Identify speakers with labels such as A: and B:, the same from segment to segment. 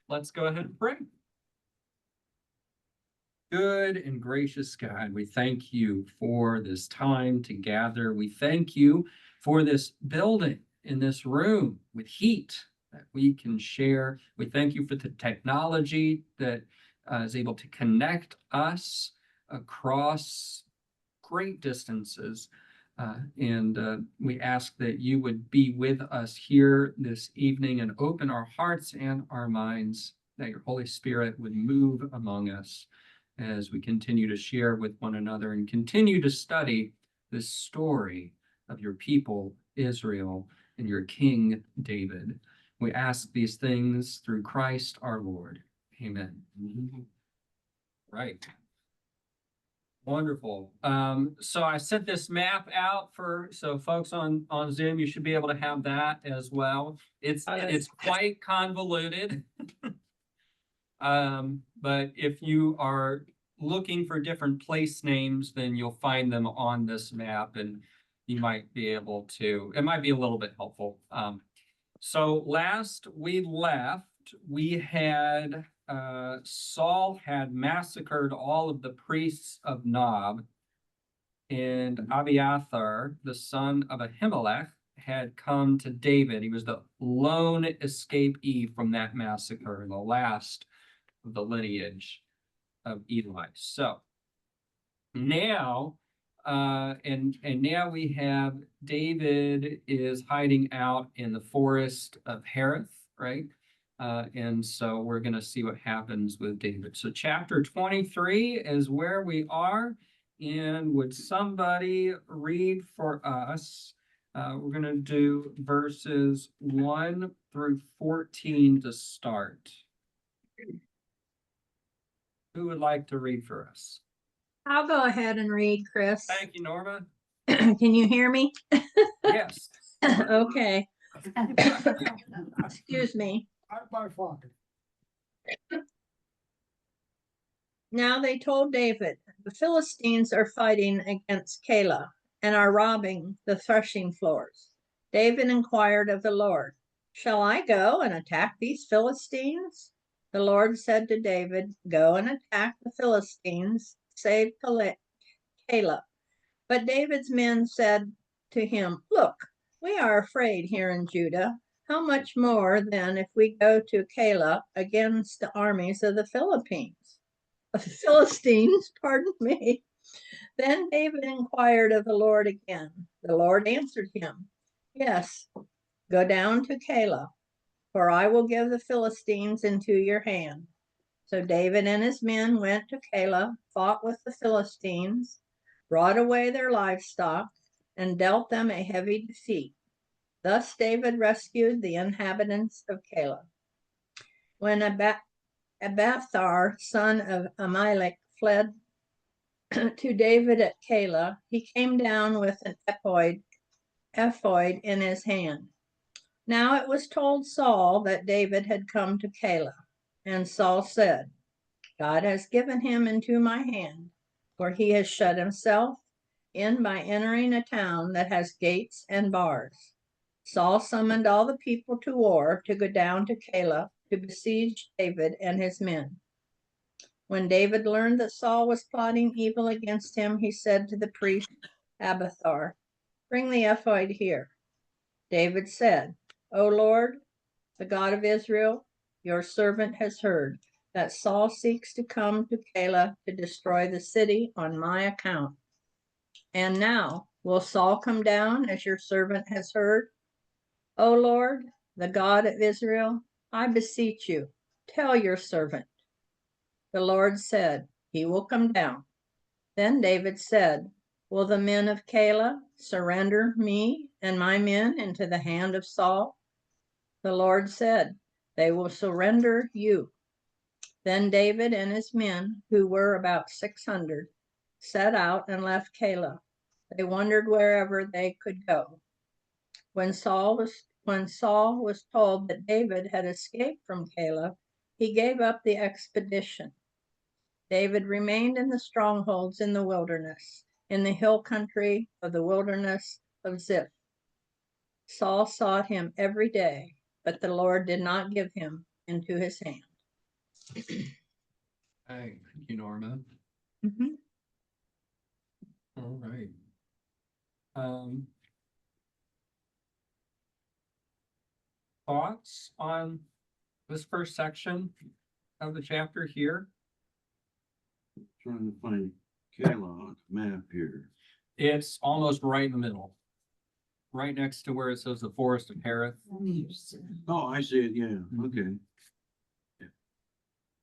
A: let's go ahead and pray. Good and gracious God, we thank you for this time to gather. We thank you for this building in this room with heat that we can share. We thank you for the technology that is able to connect us across great distances. And we ask that you would be with us here this evening and open our hearts and our minds, that your Holy Spirit would move among us as we continue to share with one another and continue to study this story of your people, Israel, and your King, David. We ask these things through Christ our Lord. Amen. Right. Wonderful. So I sent this map out so folks on Zoom, you should be able to have that as well. It's quite convoluted. But if you are looking for different place names, then you'll find them on this map and you might be able to, it might be a little bit helpful. So last we left, we had Saul had massacred all of the priests of Nob, and Abiathar, the son of Ahimelech, had come to David. He was the lone escapee from that massacre, the last of the lineage of Eli. So now, and now we have David is hiding out in the forest of Hereth, right? And so we're going to see what happens with David. So chapter 23 is where we are. And would somebody read for us? We're going to do verses 1 through 14 to start. Who would like to read for us?
B: I'll go ahead and read, Chris.
A: Thank you, Norma.
B: Can you hear me?
A: Yes.
B: Okay. Excuse me. Now they told David, the Philistines are fighting against Keilah and are robbing the threshing floors. David inquired of the Lord, shall I go and attack these Philistines? The Lord said to David, go and attack the Philistines, save Keilah. But David's men said to him, look, we are afraid here in Judah. How much more then if we go to Keilah against the armies of the Philistines, pardon me. Then David inquired of the Lord again. The Lord answered him, yes, go down to Keilah, for I will give the Philistines into your hand. So David and his men went to Keilah, fought with the Philistines, brought away their livestock, and dealt them a heavy defeat. Thus David rescued the inhabitants of Keilah. When Abiathar, son of Ahimelech, fled to David at Keilah, he came down with an ephod in his hand. Now it was told Saul that David had come to Keilah, and Saul said, God has given him into my hand, for he has shut himself in by entering a town that has gates and bars. Saul summoned all the people to war to go down to Keilah to besiege David and his men. When David learned that Saul was plotting evil against him, he said to the priest Abiathar, bring the ephod here. David said, O Lord, the God of Israel, your servant has heard that Saul seeks to come to Keilah to destroy the city on my account. And now, will Saul come down as your servant has heard? O Lord, the God of Israel, I beseech you, tell your servant. The Lord said, he will come down. Then David said, will the men of Keilah surrender me and my men into the hand of Saul? The Lord said, they will surrender you. Then David and his men, who were about 600, set out and left Keilah. They wandered wherever they could go. When Saul was told that David had escaped from Keilah, he gave up the expedition. David remained in the strongholds in the wilderness, in the hill country of the wilderness of Ziph. Saul sought him every day, but the Lord did not give him into his hand.
A: Thank you, Norma.
B: Mhm.
A: All right. Um. Thoughts on this first section of the chapter here?
C: Trying to find Kayla on the map here.
A: It's almost right in the middle. Right next to where it says the Forest of Harith.
C: Oh, I see it, yeah, okay.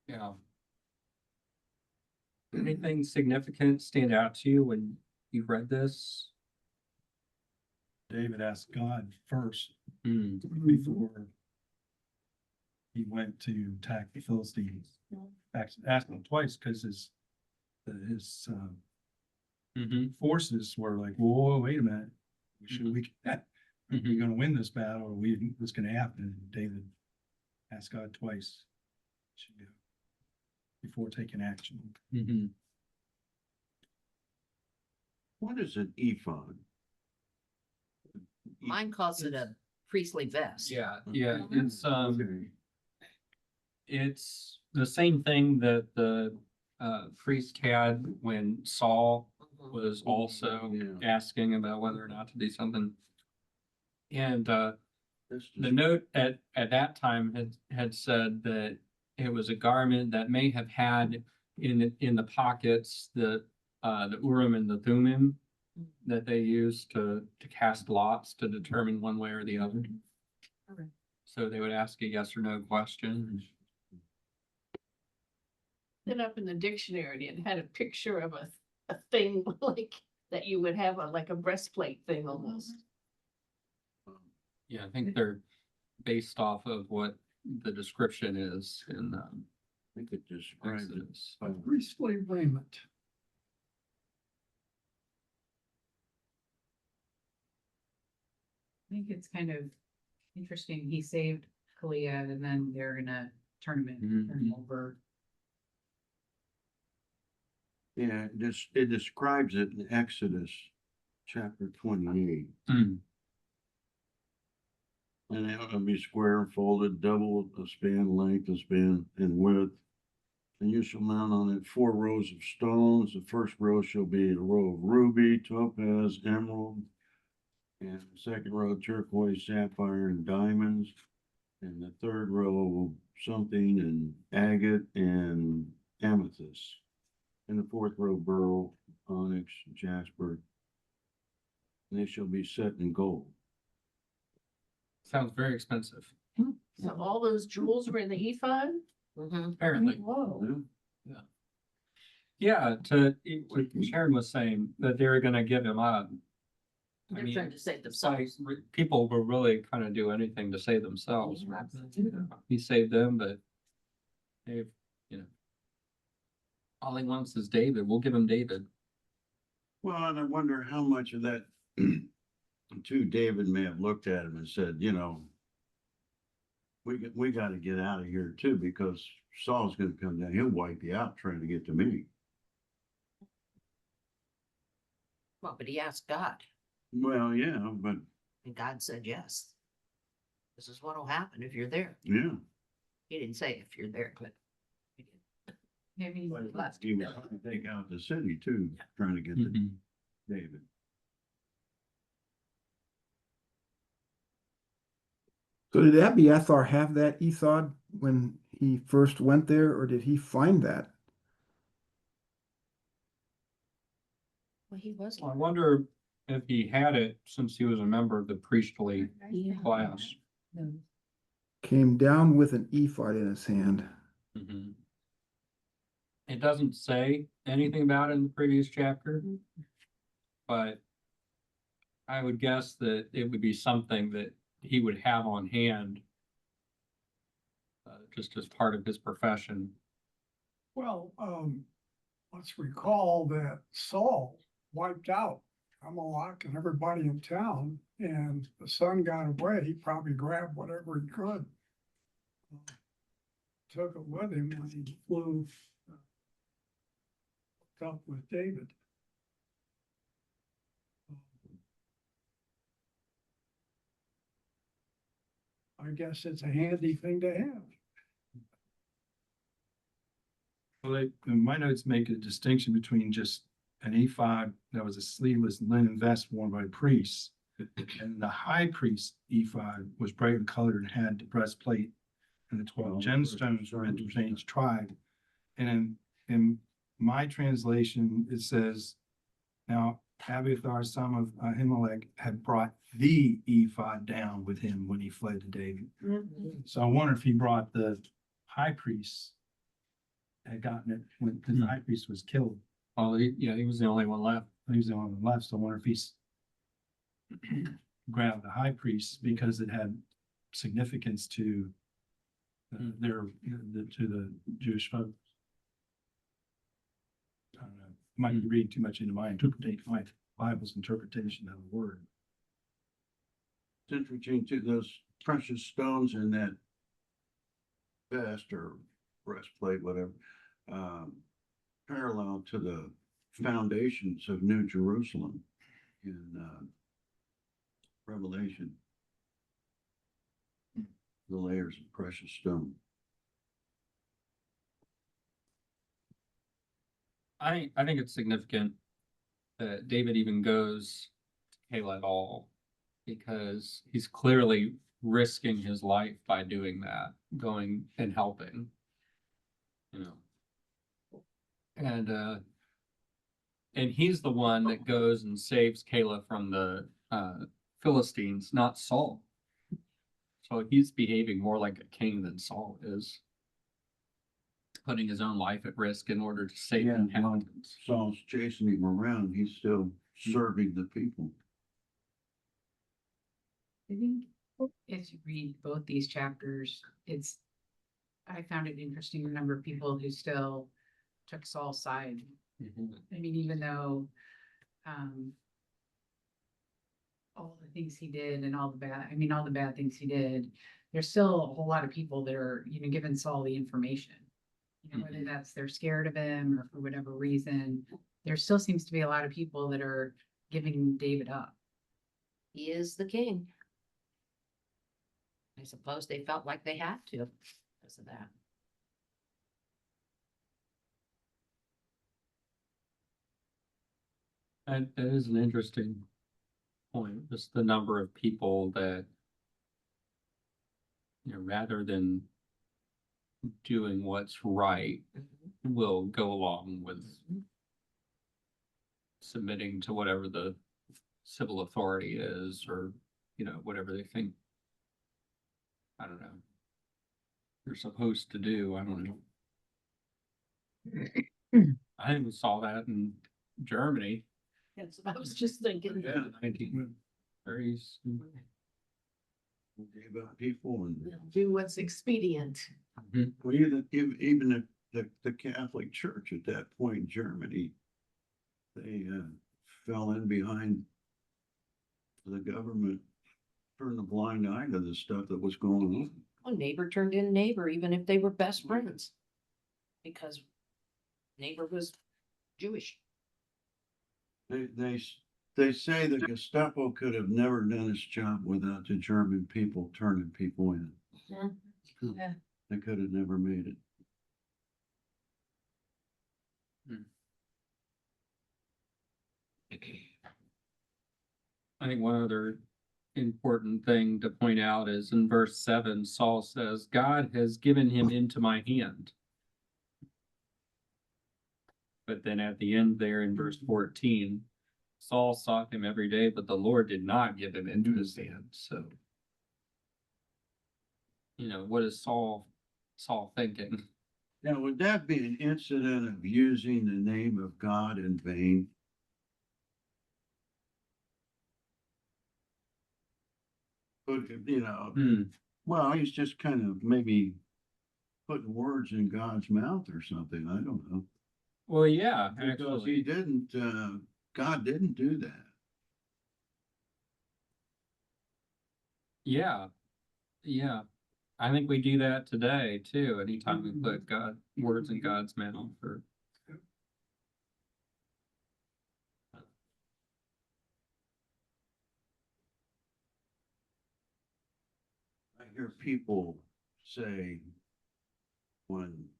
A: Yeah. Anything significant stand out to you when you read this?
D: David asked God first
A: Hmm.
D: before he went to attack the Philistines. Asked him twice because his
A: Mhm.
D: forces were like, whoa, wait a minute. Are we gonna win this battle? Or what's gonna happen? And David asked God twice should go before taking action.
A: Mhm.
C: What is an ephod?
E: Mine calls it a priestly vest.
A: Yeah, yeah,
C: Okay.
A: it's the same thing that the priest had when Saul
E: Mhm.
A: was also
C: Yeah.
A: asking about whether or not to do something. And
C: That's
A: the
C: just,
A: note at that time had said that it was a garment that may have had in the pockets the Urim and the Thummim that they used to cast lots to determine one way or the other.
E: Okay.
A: So they would ask a yes or no question.
F: It up in the dictionary and it had a picture of a thing like that you would have like a breastplate thing almost.
A: Yeah, I think they're based off of what the description is in
C: I think it describes it.
A: Exodus.
D: Priestly raiment.
G: I think it's kind of interesting. He saved Kalia and then they're in a tournament
A: Mhm.
G: over.
C: Yeah, it describes it in Exodus chapter 28.
A: Hmm.
C: And it'll be square folded, double a span, length a span, and width. And you shall mount on it 4 rows of stones. The first row shall be a row of ruby, topaz, emerald. And the second row turquoise, sapphire, and diamonds. And the third row something in agate and amethyst. And the fourth row beryl, onyx, jasper. And they shall be set in gold.
A: Sounds very expensive,
F: So all those jewels were in the ephod?
E: Mhm.
A: apparently.
F: Whoa.
A: Yeah, what Sharon was saying, that they were gonna give him up. I
F: They're
A: mean,
F: trying to save
A: it's like
F: themselves.
A: people will really kind of do anything to save themselves. He saved them, but they've, all he wants is David. We'll give him David.
C: Well, and I wonder how much of that too, David may have looked at him and said, we got to get out of here too, because Saul's going to come down. He'll wipe you out trying to get to me.
E: Well, but he asked God
C: Well, yeah, but
E: and God said, yes. This is what'll happen if you're there.
C: yeah.
E: He didn't say if you're there, but. he did.
G: Maybe
C: He was trying to take out the city too, trying to get to
A: Mhm.
C: David.
H: So did Abiathar have that ephod when he first went there, or did he find that?
E: Well, he was.
A: I wonder if he had it since he was a member of the priestly
F: Yeah.
A: class.
H: Came down with an ephod in his hand.
A: Mhm. It doesn't say anything about it in the previous chapter, but I would guess that it would be something that he would have on hand, just as part of his profession.
I: Well, let's recall that Saul wiped out Amalek and everybody in town, and the son got away. He probably grabbed whatever he could. Took it with him when he flew up with David. I guess it's a handy thing to have.
D: Well, my notes make a distinction between just an ephod that was a sleeveless linen vest worn by priests. And the high priest ephod was brightly colored and had the breastplate and the 12 gemstones representing each tribe. And in my translation, it says, now Abiathar, son of Ahimelech, had brought the ephod down with him when he fled to David. So I wonder if he brought the high priest, had gotten it when the high priest was killed.
A: Well, he was the only one left.
D: He was the only one left, so I wonder if he's grabbed the high priest because it had significance to to the Jewish folks. I don't know. Might be reading too much into my interpretation, my Bible's interpretation of the word.
C: It's interesting too, those precious stones in that vest or breastplate, whatever, parallel to the foundations of New Jerusalem in Revelation. The layers of precious stone.
A: I think it's significant that David even goes to Keilah at all, because he's clearly risking his life by doing that, going and helping. And he's the one that goes and saves Keilah from the Philistines, not Saul. So he's behaving more like a king than Saul is, putting his own life at risk in order to save the inhabitants.
C: Saul's chasing him around, he's still serving the people.
G: I think if you read both these chapters, I found it interesting, the number of people who still took Saul's side. I mean, even though, all the things he did and all the bad things he did, there's still a whole lot of people that are, giving Saul the information. Whether that's they're scared of him or for whatever reason, there still seems to be a lot of people that are giving David up.
E: He is the king. I suppose they felt like they had to because of that.
A: That is an interesting point, just the number of people that, rather than doing what's right, will go along with submitting to whatever the civil authority is, or, whatever they think, I don't know, you're supposed to do. I don't know. I think we saw that in Germany.
F: That's what I was just thinking.
C: Yeah.
A: 1930s.
C: Gave up people and
F: Do what's expedient.
C: well, even the Catholic Church at that point in Germany, they fell in behind the government, turned a blind eye to the stuff that was going on.
E: Well, neighbor turned in neighbor, even if they were best friends. Because neighbor was Jewish.
C: They say the Gestapo could have never done its job without the German people turning people in.
B: Yeah.
C: They could have never made it.
A: I think one other important thing to point out is in verse 7, Saul says, God has given him into my hand. But then at the end there in verse 14, Saul sought him every day, but the Lord did not give him into his hand. So, what is Saul thinking?
C: Now, would that be an incident of using the name of God in vain? But, well, he's just kind of maybe putting words in God's mouth or something. I don't know.
A: Well, yeah,
C: Because
A: actually,
C: God didn't do that.
A: yeah. I think we do that today too. Anytime we put words in God's mouth, or
C: I hear people say when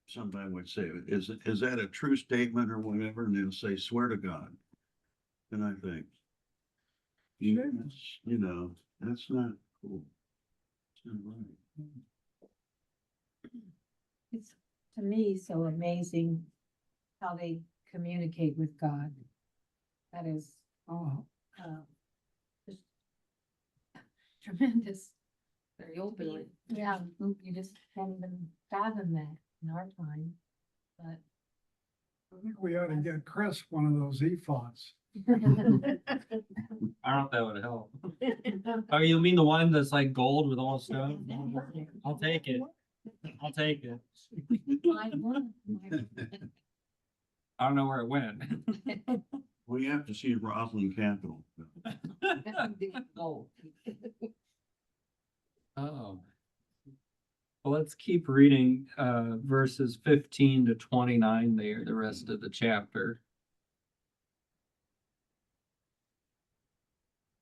C: somebody would say, is that a true statement or whatever? And they'll say, swear to God. And I think, you know, that's not cool. It's not right.
J: It's to me so amazing how they communicate with God. That is, just tremendous.
E: Very openly.
J: Yeah, you just can't even fathom that in our time, but.
I: I think we ought to get Chris one of those ephods.
A: I don't know if that would help. Oh, you mean the one that's like gold with all stuff? I'll take it. I'll take it. I don't know where it went.
C: We have to see Roslyn Capital.
A: Oh. Well, let's keep reading verses 15 to 29 there, the rest of the chapter.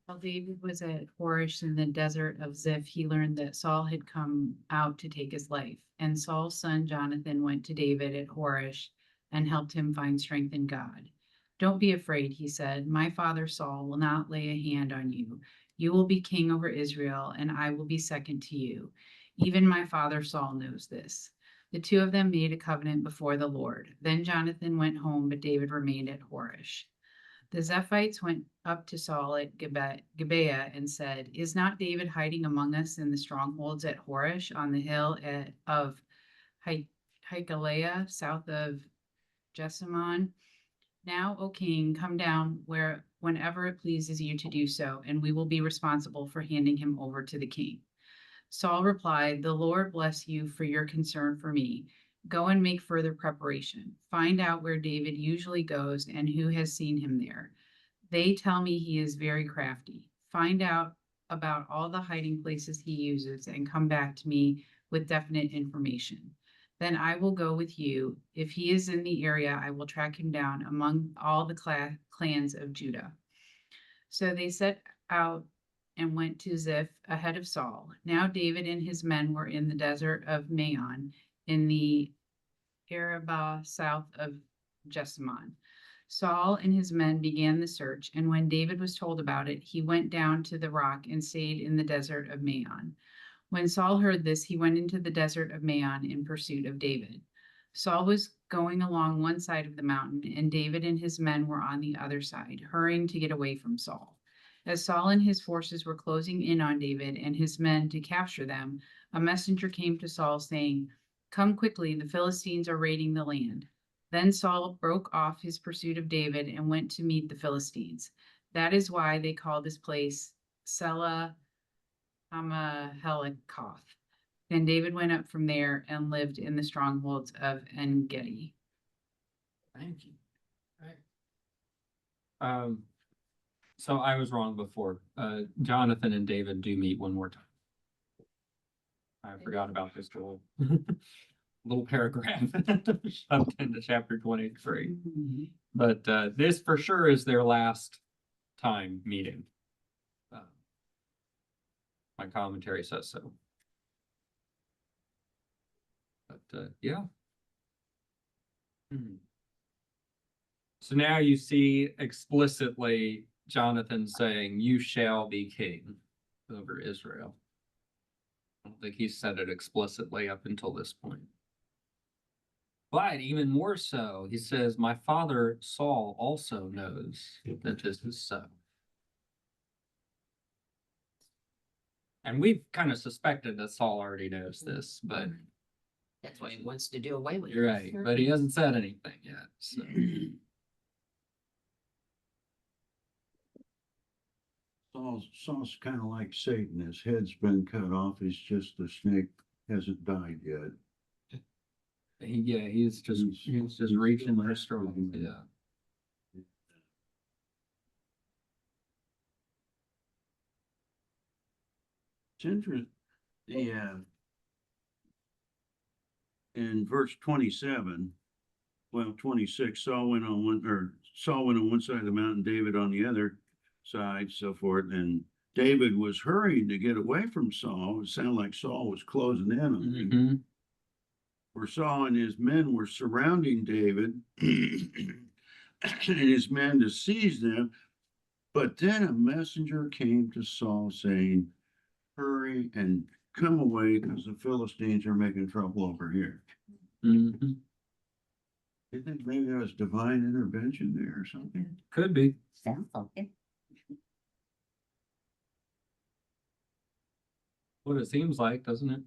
G: While David was at Horish in the desert of Ziph, he learned that Saul had come out to take his life. And Saul's son Jonathan went to David at Horish and helped him find strength in God. Don't be afraid, he said. My father Saul will not lay a hand on you. You will be king over Israel, and I will be second to you. Even my father Saul knows this. The two of them made a covenant before the Lord. Then Jonathan went home, but David remained at Horish. The Zephites went up to Saul at Gibeah and said, is not David hiding among us in the strongholds at Horish on the hill of Hikalea, south of Jessamon? Now, O king, come down whenever it pleases you to do so, and we will be responsible for handing him over to the king. Saul replied, the Lord bless you for your concern for me. Go and make further preparation. Find out where David usually goes and who has seen him there. They tell me he is very crafty. Find out about all the hiding places he uses and come back to me with definite information. Then I will go with you. If he is in the area, I will track him down among all the clans of Judah. So they set out and went to Ziph ahead of Saul. Now David and his men were in the desert of Maon in the Arabah south of Jessamon. Saul and his men began the search, and when David was told about it, he went down to the rock and stayed in the desert of Maon. When Saul heard this, he went into the desert of Maon in pursuit of David. Saul was going along one side of the mountain, and David and his men were on the other side, hurrying to get away from Saul. As Saul and his forces were closing in on David and his men to capture them, a messenger came to Saul saying, come quickly, the Philistines are raiding the land. Then Saul broke off his pursuit of David and went to meet the Philistines. That is why they call this place Selah Hamahelikoth. Then David went up from there and lived in the strongholds of En-Gedi.
A: Thank you. So I was wrong before. Jonathan and David do meet one more time. I forgot about this little paragraph shoved into chapter 23. But this for sure is their last time meeting. My commentary says so. But yeah. So now you see explicitly Jonathan saying, you shall be king over Israel. I don't think he said it explicitly up until this point. But even more so, he says, my father Saul also knows that this is so. And we've kind of suspected that Saul already knows this, but
E: That's why he wants to do away with it.
A: you're right, but he hasn't said anything yet, so.
C: Saul's kind of like Satan. His head's been cut off. He's just the snake hasn't died yet.
A: He's just reaching for straw, yeah.
C: It's interesting. In verse 27, well, 26, Saul went on one side of the mountain, David on the other side, so forth. And David was hurrying to get away from Saul. It sounded like Saul was closing in on him. where Saul and his men were surrounding David and his men to seize them. But then a messenger came to Saul saying, hurry and come away because the Philistines are making trouble over here.
A: Mhm.
C: You think maybe there was divine intervention there or something?
A: Could be. What it seems like, doesn't it?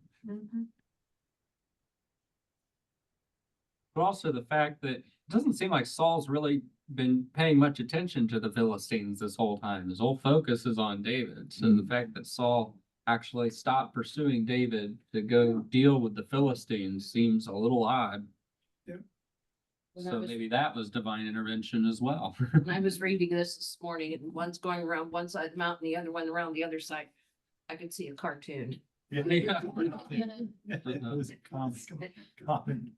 A: But also the fact that it doesn't seem like Saul's really been paying much attention to the Philistines this whole time. His whole focus is on David. So the fact that Saul actually stopped pursuing David to go deal with the Philistines seems a little odd.
D: Yeah.
E: When I
A: So
E: was-
A: maybe that was divine intervention as well.
E: When I was reading this morning, and one's going around one side of the mountain, the other one around the other side, I could see a cartoon.
A: Yeah.
D: It was a common.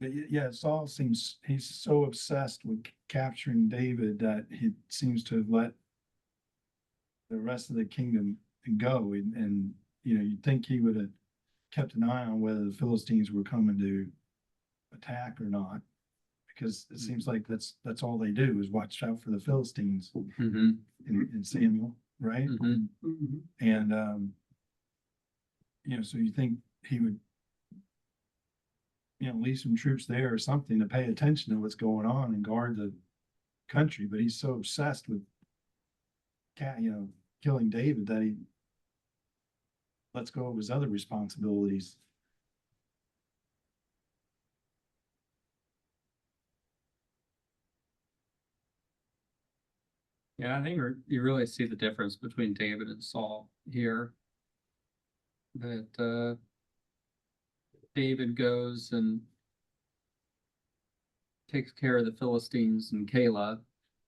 D: But yeah, Saul seems, he's so obsessed with capturing David that he seems to have let the rest of the kingdom go. And, you know, you'd think he would have kept an eye on whether the Philistines were coming to attack or not. Because it seems like that's all they do is watch out for the Philistines
A: Mhm,
D: in Samuel, right?
A: mhm.
D: And, you know, so you think he would, you know, leave some troops there or something to pay attention to what's going on and guard the country, but he's so obsessed with killing David that he lets go of his other responsibilities.
A: Yeah, I think you really see the difference between David and Saul here. That David goes and takes care of the Philistines and Keilah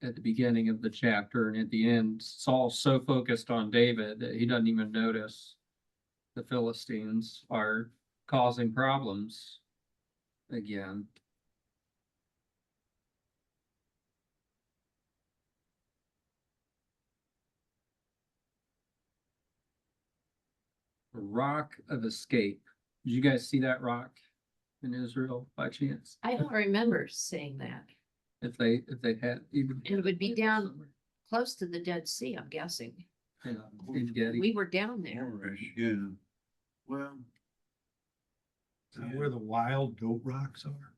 A: at the beginning of the chapter, and at the end, Saul's so focused on David that he doesn't even notice the Philistines are causing problems again. Rock of Escape. Did you guys see that rock in Israel by chance?
E: I don't remember seeing that.
A: If they had even
E: It would be down close to the Dead Sea, I'm guessing.
A: in Getty.
E: We were down there.
C: Yeah, well,
D: Is that where the wild goat rocks are?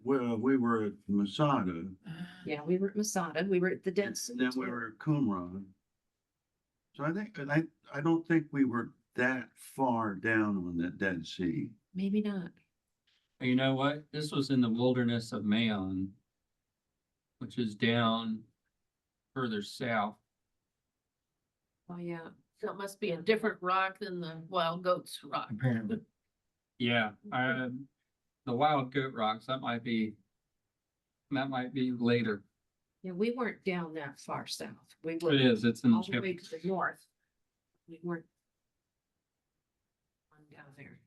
C: we were at Masada,
E: Yeah, we were at Masada. We were at the Dead
C: and
E: Sea.
C: then we
E: too.
C: were at Qumran. So I don't think we were that far down on that Dead Sea.
E: Maybe not.
A: You know what? This was in the wilderness of Maon, which is down further south.
E: Oh, yeah.
F: So it must be a different rock than the wild goats rock.
D: Apparently.
A: Yeah, the wild goat rocks, that might be later.
E: Yeah, we weren't down that far south. We were
A: It is, it's in
E: all the way
A: chapter.
E: to the north. We weren't on down there.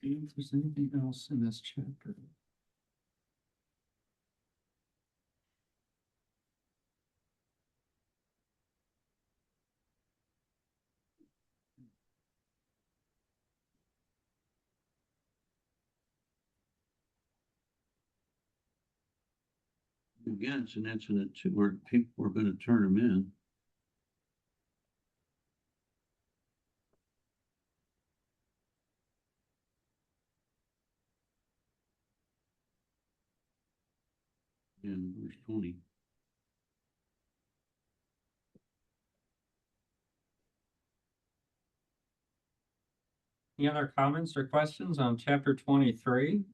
A: See if there's anything else in this chapter.
C: Again, it's an incident too, where people were gonna turn them in. In verse 20.
A: Any other comments or questions on chapter 23?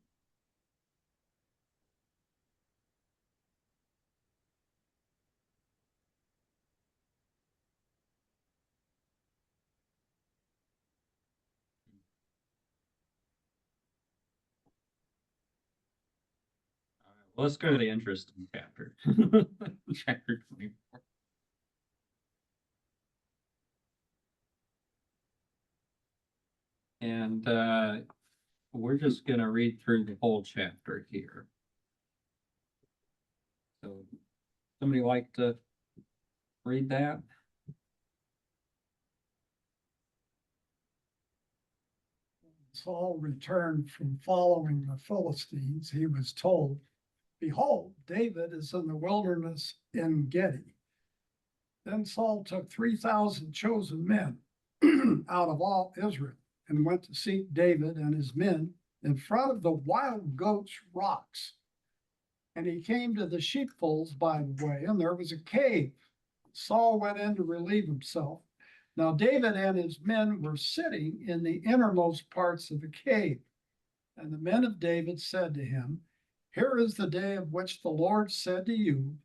A: Well, let's go to the interesting chapter. Chapter 24. And we're just gonna read through the whole chapter here. So Somebody like to read that?
I: Saul returned from following the Philistines, he was told, behold, David is in the wilderness in Gedi. Then Saul took 3,000 chosen men out of all Israel and went to seek David and his men in front of the wild goats rocks. And he came to the sheepfolds by the way, and there was a cave. Saul went in to relieve himself. Now David and his men were sitting in the innermost parts of the cave. And the men of David said to him, here is the day of which the Lord said to you,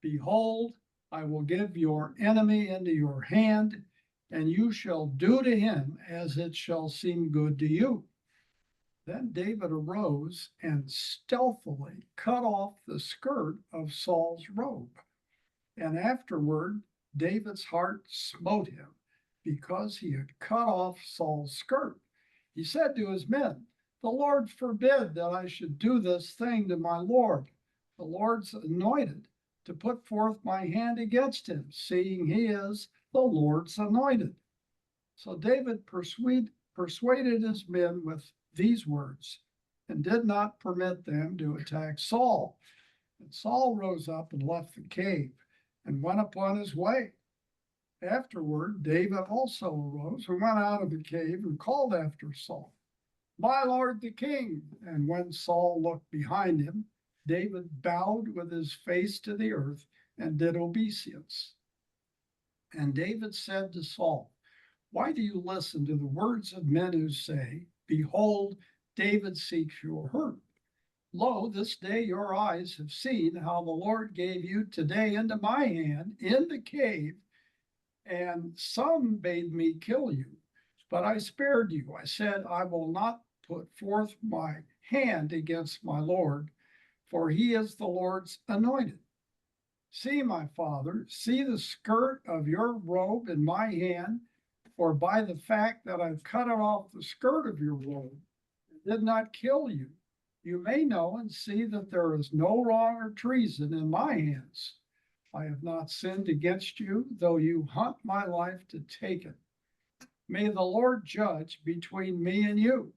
I: behold, I will give your enemy into your hand, and you shall do to him as it shall seem good to you. Then David arose and stealthily cut off the skirt of Saul's robe. And afterward, David's heart smote him because he had cut off Saul's skirt. He said to his men, the Lord forbid that I should do this thing to my Lord, the Lord's anointed, to put forth my hand against him, seeing he is the Lord's anointed. So David persuaded his men with these words and did not permit them to attack Saul. And Saul rose up and left the cave and went upon his way. Afterward, David also arose and went out of the cave and called after Saul, my lord the king. And when Saul looked behind him, David bowed with his face to the earth and did obeisance. And David said to Saul, why do you listen to the words of men who say, behold, David seeks your hurt? Lo, this day your eyes have seen how the Lord gave you today into my hand in the cave, and some bade me kill you, but I spared you. I said, I will not put forth my hand against my Lord, for he is the Lord's anointed. See, my father, see the skirt of your robe in my hand, for by the fact that I've cut off the skirt of your robe, and did not kill you, you may know and see that there is no wrong or treason in my hands. I have not sinned against you, though you hunt my life to take it. May the Lord judge between me and you.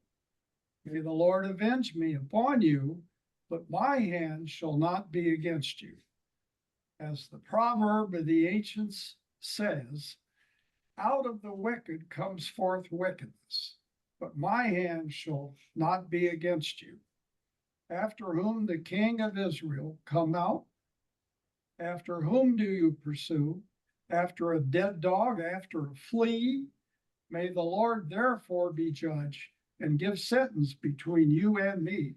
I: May the Lord avenge me upon you, but my hand shall not be against you. As the proverb of the ancients says, out of the wicked comes forth wickedness, but my hand shall not be against you. After whom the king of Israel come out? After whom do you pursue? After a dead dog, after a flea? May the Lord therefore be judge and give sentence between you and me,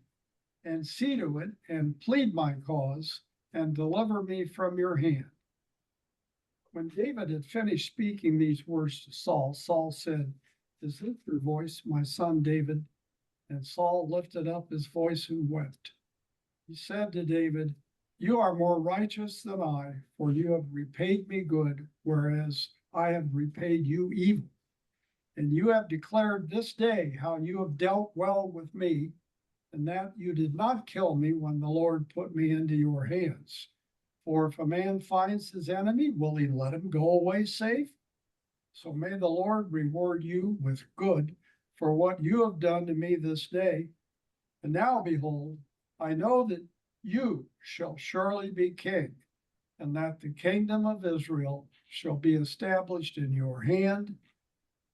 I: and see to it and plead my cause and deliver me from your hand. When David had finished speaking these words to Saul, Saul said, is this your voice, my son David? And Saul lifted up his voice and wept. He said to David, you are more righteous than I, for you have repaid me good, whereas I have repaid you evil. And you have declared this day how you have dealt well with me, and that you did not kill me when the Lord put me into your hands. For if a man finds his enemy, will he let him go away safe? So may the Lord reward you with good for what you have done to me this day. And now behold, I know that you shall surely be king, and that the kingdom of Israel shall be established in your hand.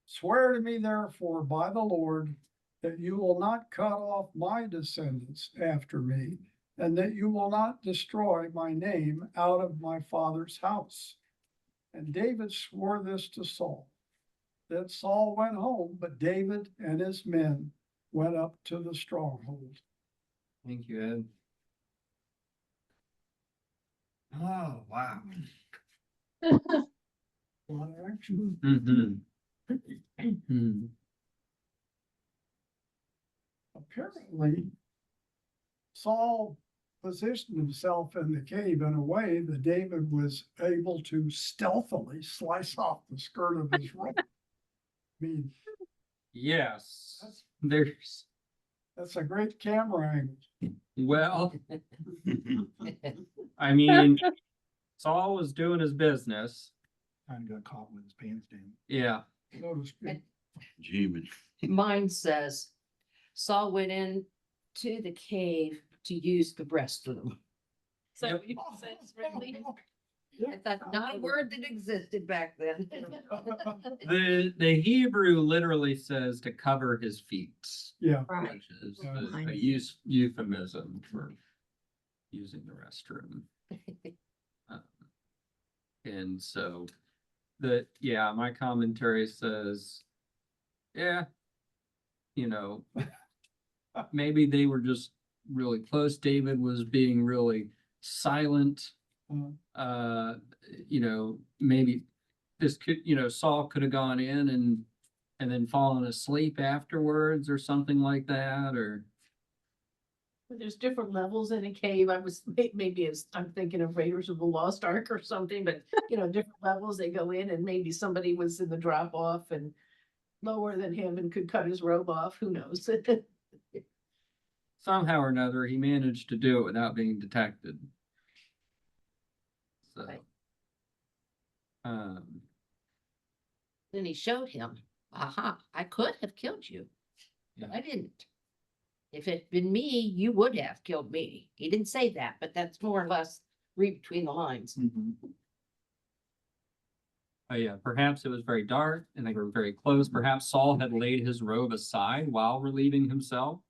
I: Swear to me therefore by the Lord that you will not cut off my descendants after me, and that you will not destroy my name out of my father's house. And David swore this to Saul. Then Saul went home, but David and his men went up to the stronghold.
A: Thank you, Ed. Oh, wow.
I: A lot of action.
A: Mm-hmm.
I: Apparently, Saul positioned himself in the cave in a way that David was able to stealthily slice off the skirt of his robe. I mean,
A: Yes, there's,
I: that's a great camera angle.
A: well, I mean, Saul was doing his business.
D: Kind of got caught with his pants down.
A: Yeah.
I: So to speak.
C: Jeebus.
E: Mine says Saul went in to the cave to use the restroom.
F: So
A: Yep.
F: you said it's friendly.
E: I thought not a word that existed back then.
A: The Hebrew literally says to cover his feet,
I: Yeah,
B: Right.
A: which is
I: Yeah.
A: a euphemism for using the restroom. And so my commentary says, yeah, you know, maybe they were just really close. David was being really silent.
I: Mhm.
A: Maybe this could, Saul could have gone in and then fallen asleep afterwards or something like that, or
F: But there's different levels in a cave. I was, maybe as, I'm thinking of Raiders of the Lost Ark or something, but different levels they go in and maybe somebody was in the drop off and lower than him and could cut his robe off. Who knows?
A: somehow or another, he managed to do it without being detected. So,
E: Right.
A: um,
E: Then he showed him, aha, I could have killed you, but I didn't. If it'd been me, you would have killed me. He didn't say that, but that's more or less read between the lines.
A: Oh yeah, perhaps it was very dark and they were very close. Perhaps Saul had laid his robe aside while relieving himself.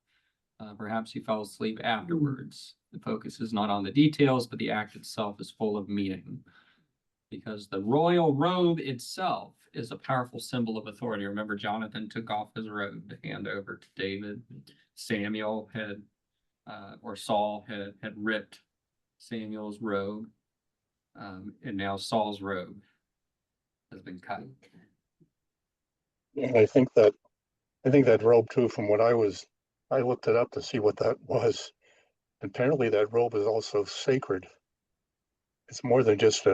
A: Perhaps he fell asleep afterwards. The focus is not on the details, but the act itself is full of meaning. Because the royal robe itself is a powerful symbol of authority. Remember, Jonathan took off his robe to hand over to David. Saul had ripped Samuel's robe. And now Saul's robe has been cut.
K: And I think that robe too, from what I looked it up to see what that was. Apparently that robe is also sacred. It's more than just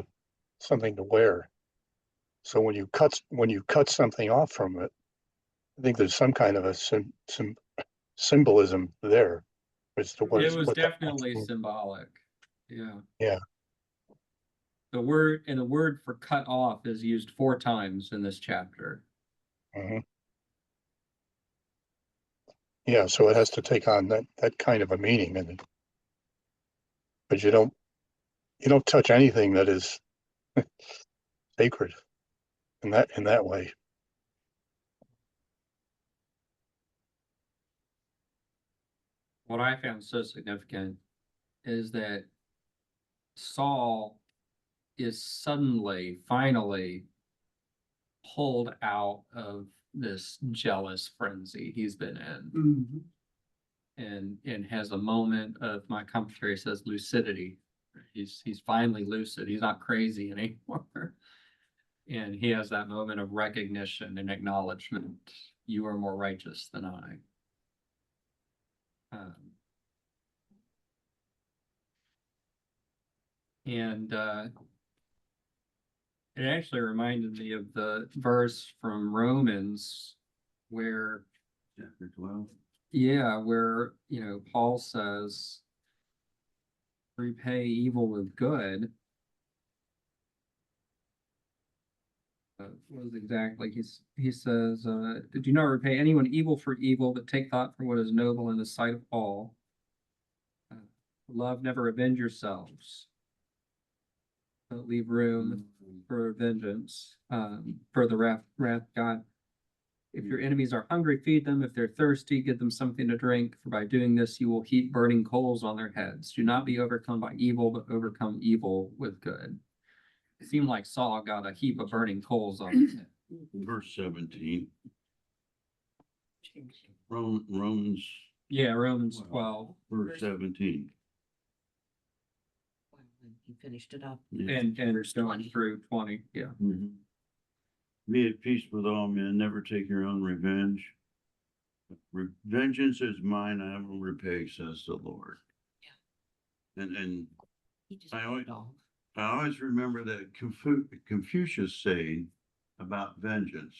K: something to wear. So when you cut something off from it, I think there's some kind of a symbolism there as to what
A: It was
K: what that
A: definitely
K: means.
A: symbolic. Yeah.
K: Yeah.
A: The word for cut off is used 4 times in this chapter.
K: Mhm. Yeah, so it has to take on that kind of a meaning, but you don't touch anything that is sacred in that way.
A: What I found so significant is that Saul is suddenly, finally pulled out of this jealous frenzy he's been in. And has a moment of, my commentary says, lucidity. He's finally lucid. He's not crazy anymore. And he has that moment of recognition and acknowledgement. You are more righteous than I. It actually reminded me of the verse from Romans where,
C: Chapter 12.
A: where, Paul says, repay evil with good. What is exactly, he says, do not repay anyone evil for evil, but take thought for what is noble in the sight of all. Love, never avenge yourselves. Don't leave room for vengeance, for the wrath of God. If your enemies are hungry, feed them. If they're thirsty, give them something to drink. For by doing this, you will heap burning coals on their heads. Do not be overcome by evil, but overcome evil with good. It seemed like Saul got a heap of burning coals on his head.
C: Verse 17. Romans
A: Yeah, Romans 12.
C: verse 17.
E: He finished it up.
C: Yeah.
A: And it's going through 20, yeah.
C: Mhm. Be at peace with all men, never take your own revenge. Vengeance is mine, I will repay, says the Lord.
E: Yeah.
C: And
E: He just
C: I
E: did
C: always-
E: it all.
C: I always remember that Confucius saying about vengeance.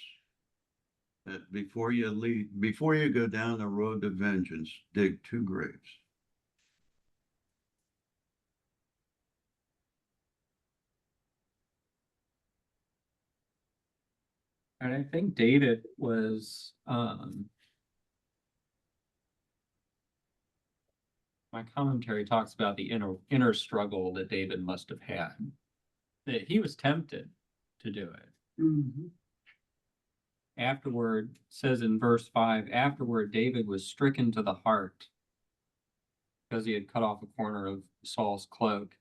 C: That before you go down the road to vengeance, dig 2 graves.
A: And I think David was, my commentary talks about the inner struggle that David must have had. That he was tempted to do it. Afterward, says in verse 5, afterward David was stricken to the heart because he had cut off a corner of Saul's cloak.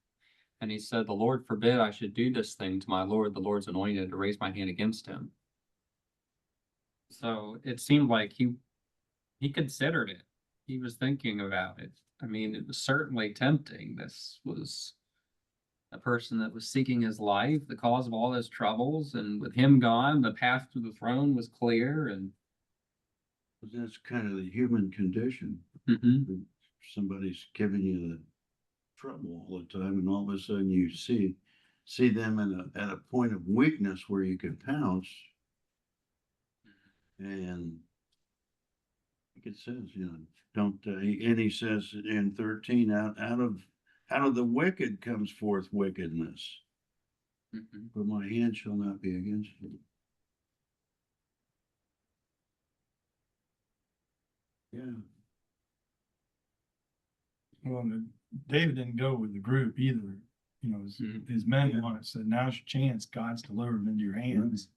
A: And he said, the Lord forbid I should do this thing to my Lord, the Lord's anointed, to raise my hand against him. So it seemed like he considered it. He was thinking about it. I mean, it was certainly tempting. This was a person that was seeking his life, the cause of all his troubles, and with him gone, the path to the throne was clear. And
C: That's kind of the human condition. Somebody's giving you the trouble all the time, and all of a sudden you see them at a point of weakness where you can pounce. And like it says, don't, and he says in 13, out of the wicked comes forth wickedness, but my hand shall not be against you. Yeah.
D: Well, David didn't go with the group either. His men on it said, now's your chance. God's delivered them into your hands.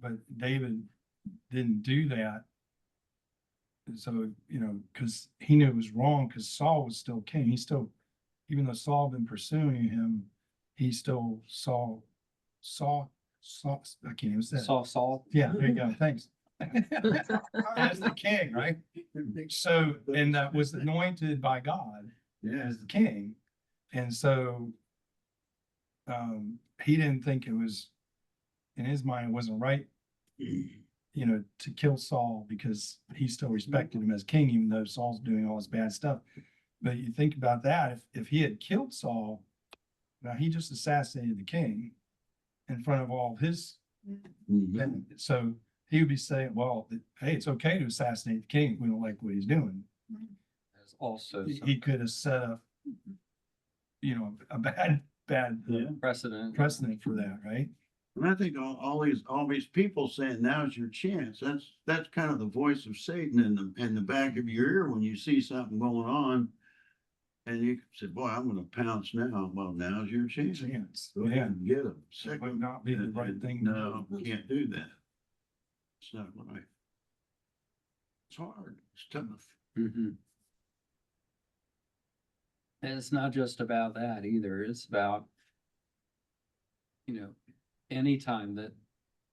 D: But David didn't do that. And so, because he knew it was wrong, because Saul was still king. He still, even though Saul had been pursuing him, he still saw, I can't even say it.
A: Saul.
D: Yeah, there you go. Thanks. As the king, right? So, and that was anointed by God as the king. And so, he didn't think it was, in his mind, it wasn't right, to kill Saul because he still respected him as king, even though Saul's doing all this bad stuff. But you think about that, if he had killed Saul, now he just assassinated the king in front of all of his, so he would be saying, well, hey, it's okay to assassinate the king if we don't like what he's doing.
A: There's also
D: He could have set up, a bad
A: precedent.
D: precedent for that, right?
C: And I think all these people saying, now's your chance. That's kind of the voice of Satan in the back of your ear when you see something going on. And you say, boy, I'm gonna pounce now. Well, now's your chance. Go ahead and get him.
D: It would not be the right thing. to
C: No,
D: do.
C: you can't do that. It's not right. It's hard. It's tough.
A: And it's not just about that either. It's about, anytime that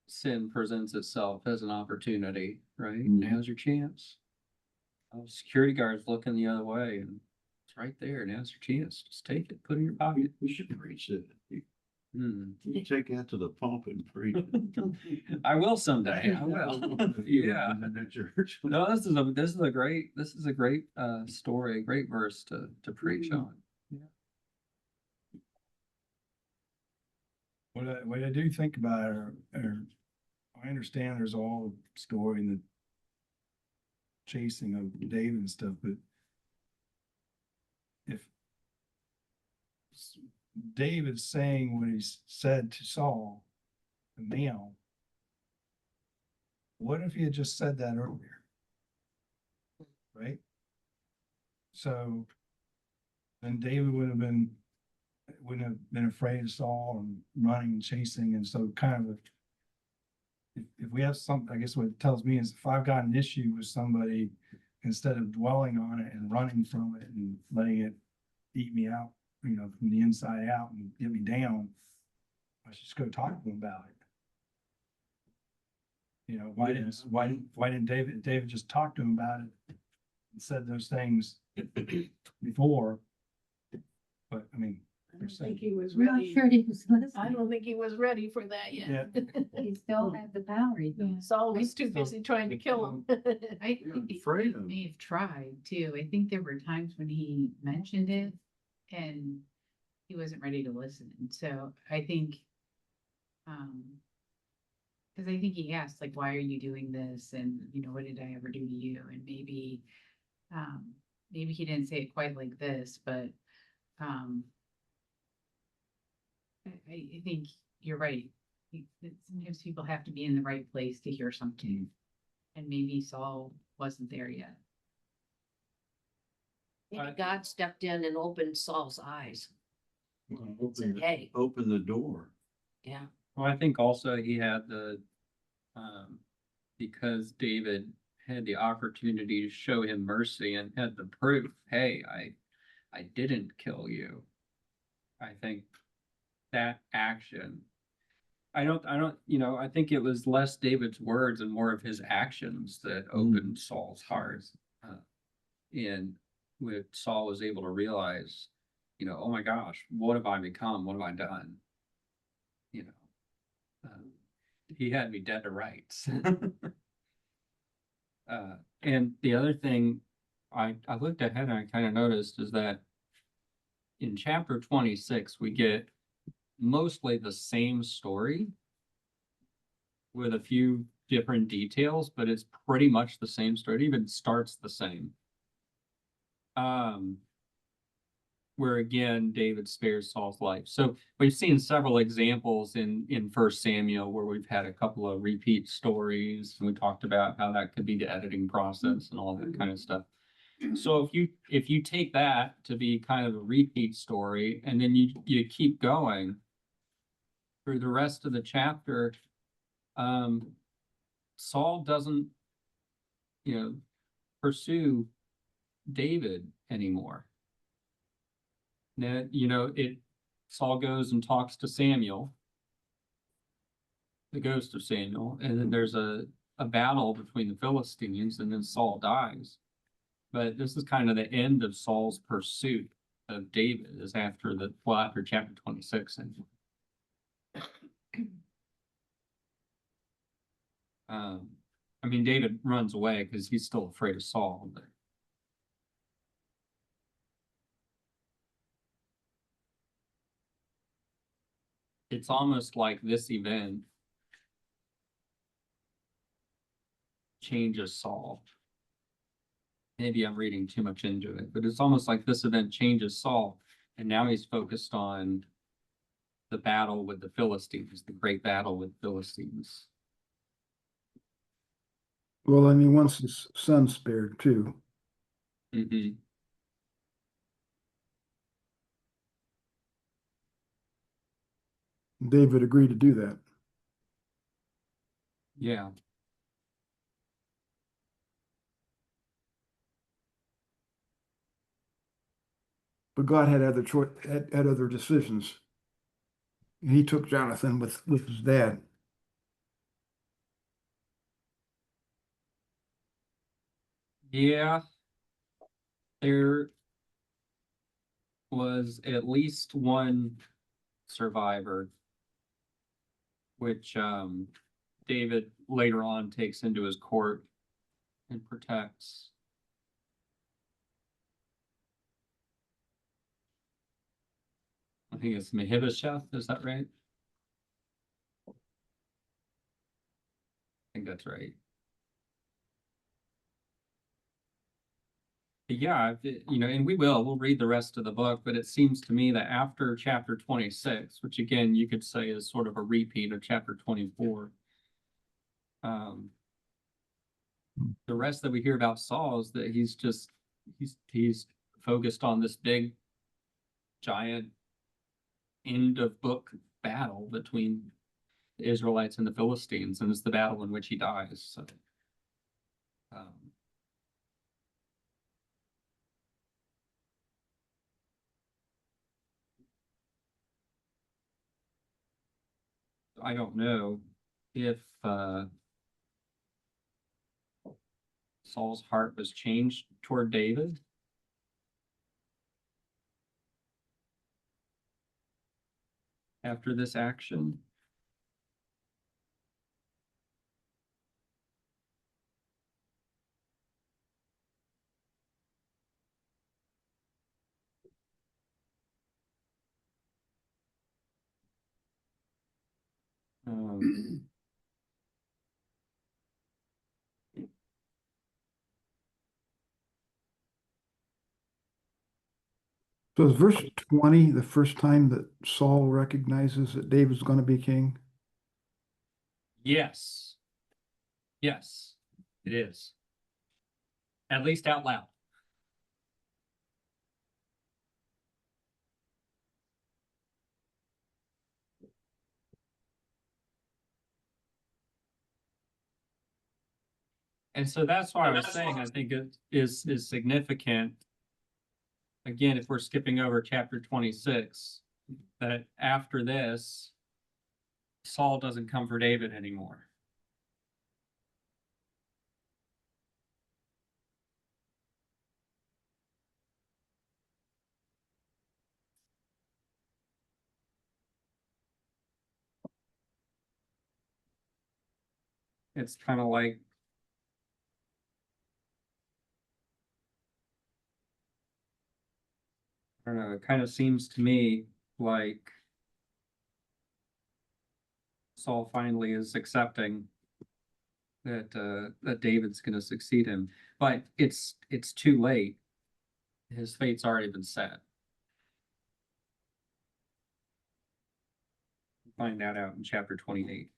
A: sin presents itself as an opportunity, right? Now's your chance. Security guards looking the other way, and it's right there. Now's your chance. Just take it, put it in your pocket.
C: You should preach it. You take that to the pulpit and preach it.
A: I will someday. I will. Yeah.
C: In the church.
A: No, this is a great story, great verse to preach on.
D: What I do think about I understand there's all the story and the chasing of David and stuff, but if David's saying what he said to Saul, and now, what if he had just said that earlier? Right? So then David wouldn't have been afraid of Saul and running and chasing. And so kind of if we have something, I guess what it tells me is if I've got an issue with somebody, instead of dwelling on it and running from it and letting it eat me out, from the inside out and get me down, I should just go talk to them about it. Why didn't David just talk to him about it and said those things before? But I mean,
F: I don't think he was
J: I'm not
F: ready.
J: sure he was
F: I
J: listening.
F: don't think he was ready for that yet.
J: He still had the power.
F: Saul was too busy trying to kill him.
G: I think
C: afraid
G: he
C: of.
G: may have tried too. I think there were times when he mentioned it and he wasn't ready to listen. And so I think, because I think he asked, like, why are you doing this? And, what did I ever do to you? And maybe he didn't say it quite like this, but I think you're right. Sometimes people have to be in the right place to hear something. And maybe Saul wasn't there yet.
E: Maybe God stepped in and opened Saul's eyes. Said, hey,
C: Open the door.
E: yeah,
A: Well, I think also he had because David had the opportunity to show him mercy and had the proof, hey, I didn't kill you. I think that action, I don't, I think it was less David's words and more of his actions that opened Saul's heart. And when Saul was able to realize, oh my gosh, what have I become? What have I done? He had me dead to rights. And the other thing I looked ahead and I kind of noticed is that in chapter 26, we get mostly the same story with a few different details, but it's pretty much the same story. It even starts the same. Where again, David spares Saul's life. So we've seen several examples in First Samuel where we've had a couple of repeat stories. We talked about how that could be the editing process and all that kind of stuff. So if you take that to be kind of a repeat story, and then you keep going through the rest of the chapter, Saul doesn't, pursue David anymore. That, Saul goes and talks to Samuel, the ghost of Samuel, and then there's a battle between the Philistines, and then Saul dies. But this is kind of the end of Saul's pursuit of David, is after chapter 26. David runs away because he's still afraid of Saul, but it's almost like this event changes Saul. Maybe I'm reading too much into it, but it's almost like this event changes Saul, and now he's focused on the battle with the Philistines, the great battle with Philistines.
H: Well, and he wants his son spared too.
A: Mm-hmm.
H: David agreed to do that.
A: Yeah.
H: But God had other had other decisions. He took Jonathan with his dad.
A: Yeah. There was at least one survivor, which David later on takes into his court and protects. I think it's Mephibosheth, is that right? I think that's right. Yeah, and we'll read the rest of the book, but it seems to me that after chapter 26, which again, you could say is sort of a repeat of chapter 24, the rest that we hear about Saul is that he's focused on this big, giant end of book battle between the Israelites and the Philistines, and it's the battle in which he dies. So, I don't know if Saul's heart was changed toward David. After this action.
H: So is verse 20 the first time that Saul recognizes that David's going to be king?
A: Yes. Yes, it is. At least out loud. And so that's why I was saying, I think it is significant. Again, if we're skipping over chapter 26, that after this, Saul doesn't come for David anymore. It's kind of like, I don't know, it kind of seems to me like Saul finally is accepting that David's going to succeed him, but it's too late. His fate's already been set. Find that out in chapter 28.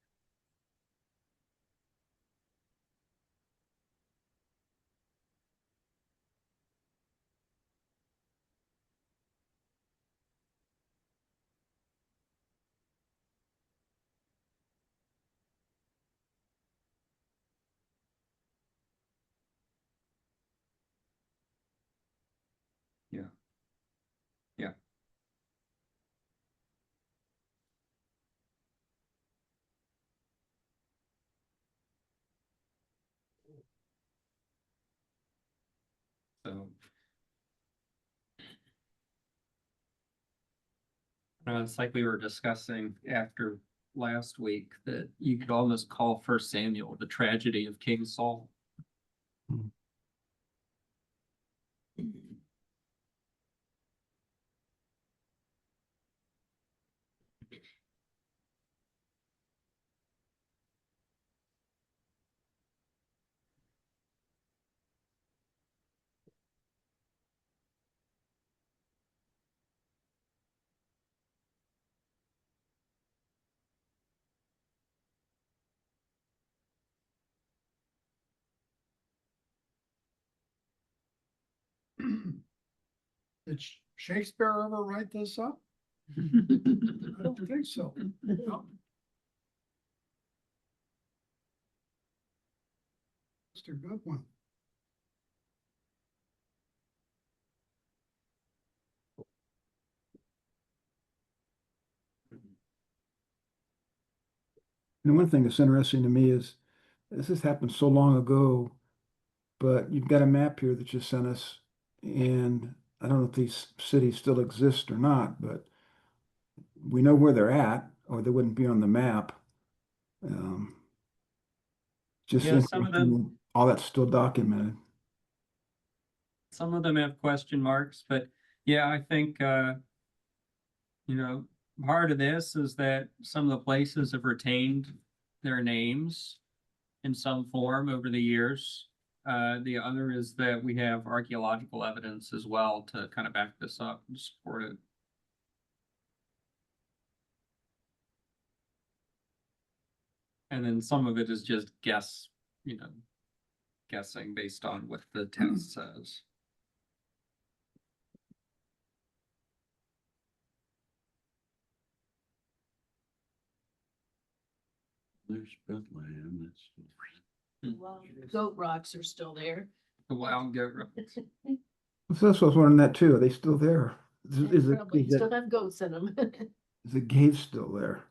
A: Yeah. Yeah. So it's like we were discussing after last week that you could almost call First Samuel the tragedy of King Saul.
I: Did Shakespeare ever write this up? I don't think so. No. It's a good one.
H: And one thing that's interesting to me is this has happened so long ago, but you've got a map here that you sent us, and I don't know if these cities still exist or not, but we know where they're at, or they wouldn't be on the map. Just
A: Yeah, some of them-
H: interesting, all that's still documented.
A: Some of them have question marks, but yeah, I think, part of this is that some of the places have retained their names in some form over the years. The other is that we have archaeological evidence as well to kind of back this up and support it. And then some of it is just guessing based on what the text says.
C: There's Bethlehem, that's.
F: Goat rocks are still there.
A: The wild goat roads.
H: So that's what I was wondering that too. Are they still there? Is it,
F: Probably
H: is
F: still
H: it,
F: have goats in them.
H: is the cave still there?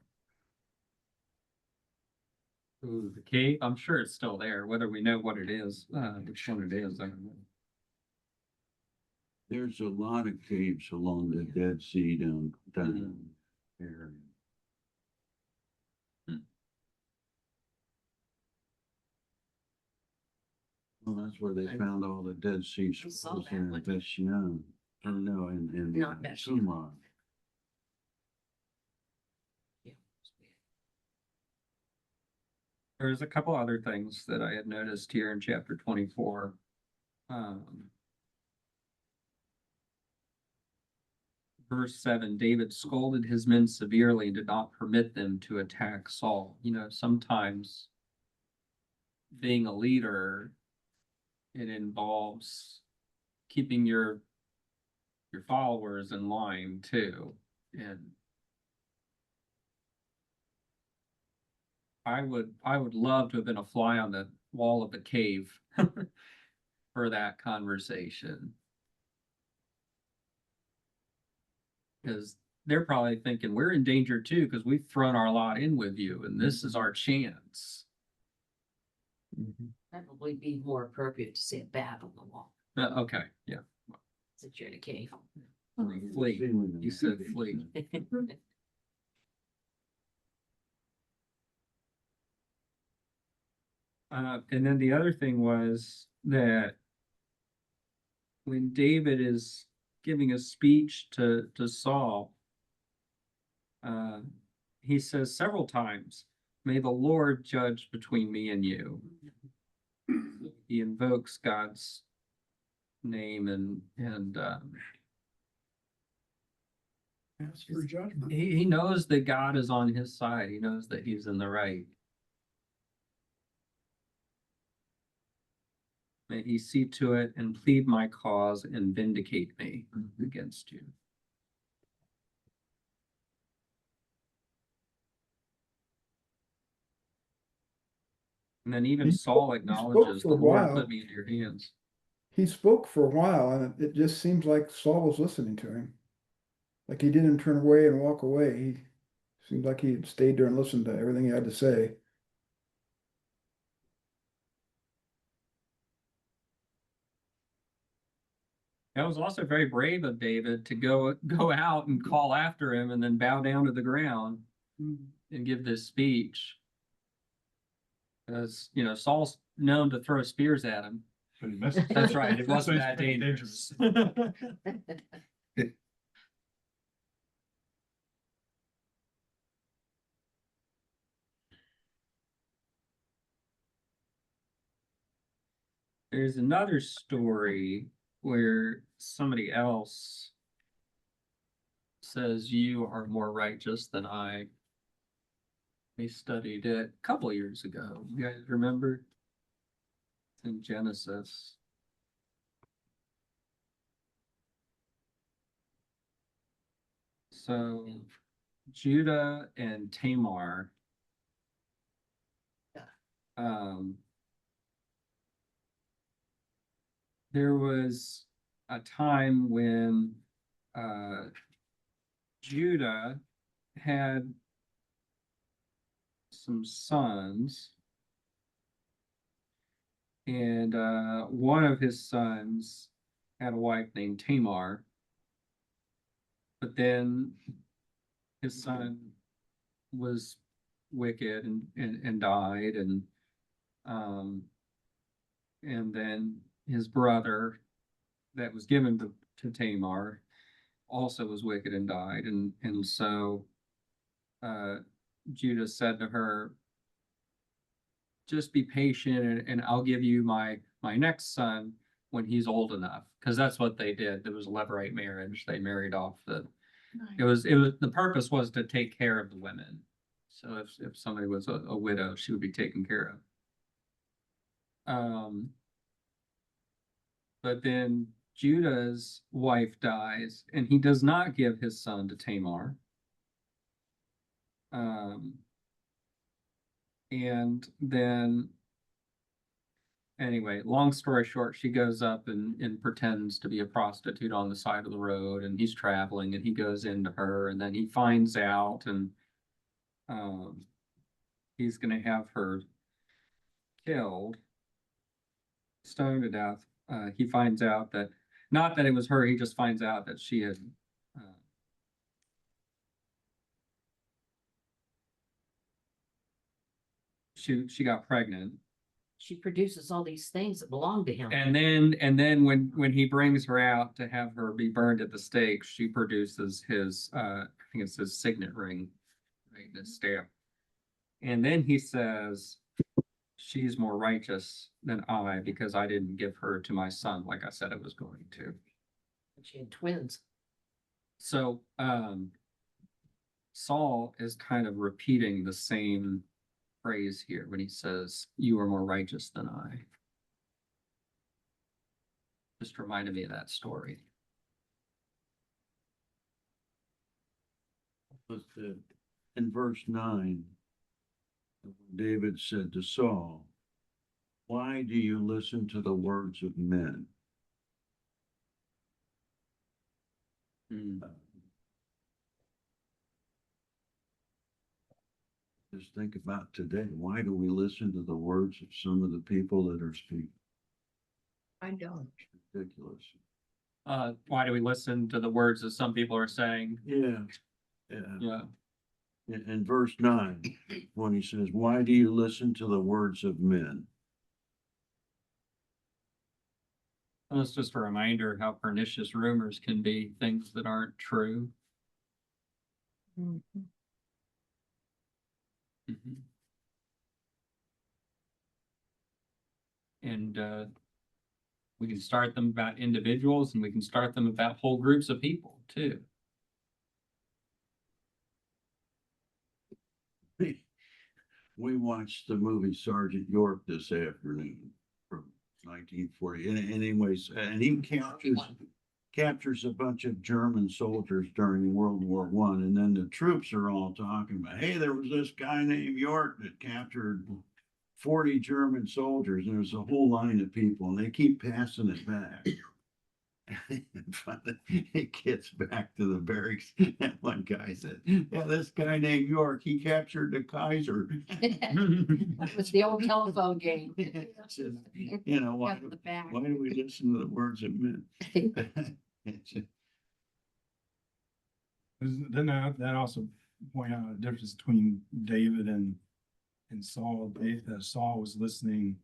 A: Ooh, the cave, I'm sure it's still there, whether we know what it is, which one it is, I don't know.
C: There's a lot of caves along the Dead Sea down there. Well, that's where they found all the Dead Sea
E: saw
C: scrolls
E: that
C: here in
E: one.
C: Veshyan. Or no, in
E: Not Veshyan.
C: Qumran.
A: There's a couple other things that I had noticed here in chapter 24. verse 7, David scolded his men severely and did not permit them to attack Saul. You know, sometimes being a leader, it involves keeping your followers in line too. And I would love to have been a fly on the wall of the cave for that conversation. Because they're probably thinking we're in danger too, because we've thrown our lot in with you and this is our chance.
E: Probably be more appropriate to say a bat on the wall,
A: Okay, yeah.
E: since you're in a cave.
A: Flee. You said flee. And then the other thing was that when David is giving a speech to Saul, he says several times, "May the Lord judge between me and you." He invokes God's name and
I: Ask for judgment.
A: he knows that God is on his side. He knows that he's in the right. May he see to it and plead my cause and vindicate me against you. And then even
H: He
A: Saul
H: spoke- he spoke
A: acknowledges,
H: for
A: the
H: a
A: Lord
H: while.
A: put me into your hands.
H: He spoke for a while, and it just seems like Saul was listening to him. Like he didn't turn away and walk away. He seemed like he had stayed there and listened to everything he had to say.
A: That was also very brave of David to go out and call after him and then bow down to the ground and give this speech. As you know, Saul's known to throw spears at him.
D: But he missed.
A: That's right. It wasn't
D: So
A: that
D: it's pretty
A: dangerous. There's another story where somebody else says you are more righteous than I. We studied it a couple years ago. You guys remember? It's in Genesis. So Judah and Tamar. There was a time when Judah had some sons, and one of his sons had a wife named Tamar, but then his son was wicked and died, and then his brother that was given to Tamar also was wicked and died, and so Judah said to her, just be patient and I'll give you my next son when he's old enough, because that's what they did. There was a levirate marriage. They married off it was the purpose was to take care of the women. So if somebody was a widow, she would be taken care of. But then Judah's wife dies, and he does not give his son to Tamar. And then, anyway, long story short, she goes up and pretends to be a prostitute on the side of the road, and he's traveling, and he goes into her, and then he finds out, and he's going to have her killed, stoned to death. He finds out that, not that it was her, he just finds out that she had she got pregnant.
E: She produces all these things that belong to him.
A: And then when he brings her out to have her be burned at the stake, she produces his I think it's his signet ring, right, his stamp. And then he says, she's more righteous than I because I didn't give her to my son like I said I was going to.
E: She had twins.
A: So, Saul is kind of repeating the same phrase here when he says, "You are more righteous than I." Just reminded me of that story.
C: But, in verse 9, David said to Saul, "Why do you listen to the words of men?"
A: Hmm.
C: Just think about today. Why do we listen to the words of some of the people that are speaking?
B: I don't.
C: It's ridiculous.
A: Why do we listen to the words that some people are saying?
C: Yeah,
A: Yeah.
C: In verse 9, when he says, "Why do you listen to the words of men?"
A: Well, it's just a reminder how pernicious rumors can be, things that aren't true.
B: Mhm.
A: Mhm. And we can start them about individuals, and we can start them about whole groups of people too.
C: We watched the movie Sergeant York this afternoon from 1940. And anyways, and he captures a bunch of German soldiers during World War I. And then the troops are all talking about, hey, there was this guy named York that captured 40 German soldiers. And there's a whole line of people, and they keep passing it back. And finally, it gets back to the barracks. And one guy said, "Yeah, this guy named York, he captured the Kaiser."
E: That was the old telephone game.
C: It's just, you know,
E: Got the back.
C: why do we listen to the words of men? It's just-
D: Then that also point out a difference between David and Saul. Saul was listening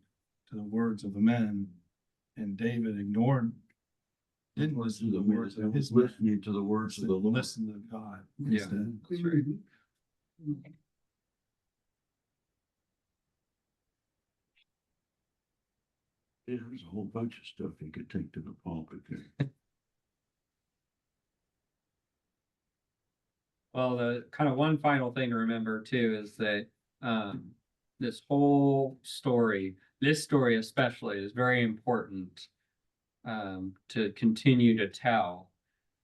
D: to the words of the men, and David didn't listen to the words of his men.
C: Listening to the words of the Lord.
D: Listen to God.
A: Yeah.
D: instead.
A: That's right.
C: Yeah, there's a whole bunch of stuff you could take to the pulpit there.
A: Well, the kind of one final thing to remember too is that this whole story, this story especially, is very important to continue to tell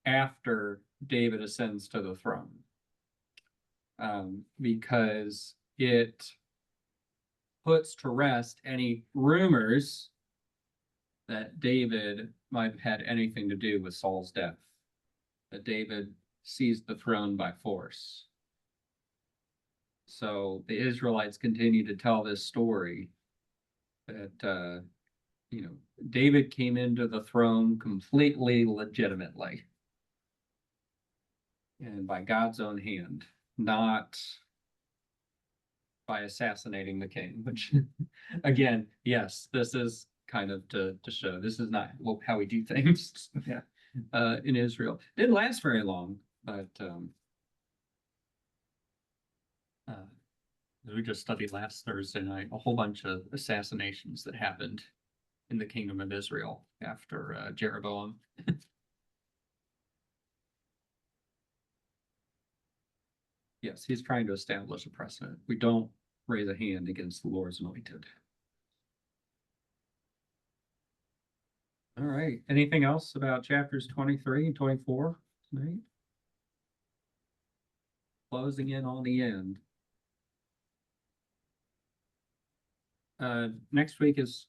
A: after David ascends to the throne. Because it puts to rest any rumors that David might have had anything to do with Saul's death, that David seized the throne by force. So the Israelites continue to tell this story that, David came into the throne completely legitimately and by God's own hand, not by assassinating the king, which again, yes, this is kind of to show this is not how we do things. Yeah. In Israel. Didn't last very long, but we just studied last Thursday night a whole bunch of assassinations that happened in the kingdom of Israel after Jeroboam. Yes, he's trying to establish a precedent. We don't raise a hand against the Lord's anointed. All right. Anything else about chapters 23 and 24 tonight? Closing in on the end. Next week is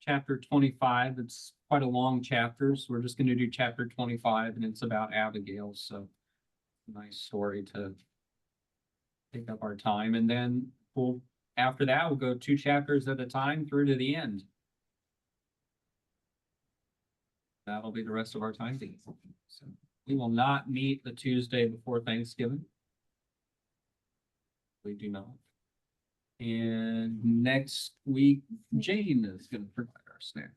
A: chapter 25. It's quite a long chapter, so we're just going to do chapter 25, and it's about Abigail. So, nice story to take up our time, and then after that we'll go 2 chapters at a time through to the end. That'll be the rest of our time together. So we will not meet the Tuesday before Thanksgiving. We do not. And next week, Jane is going to provide our snack.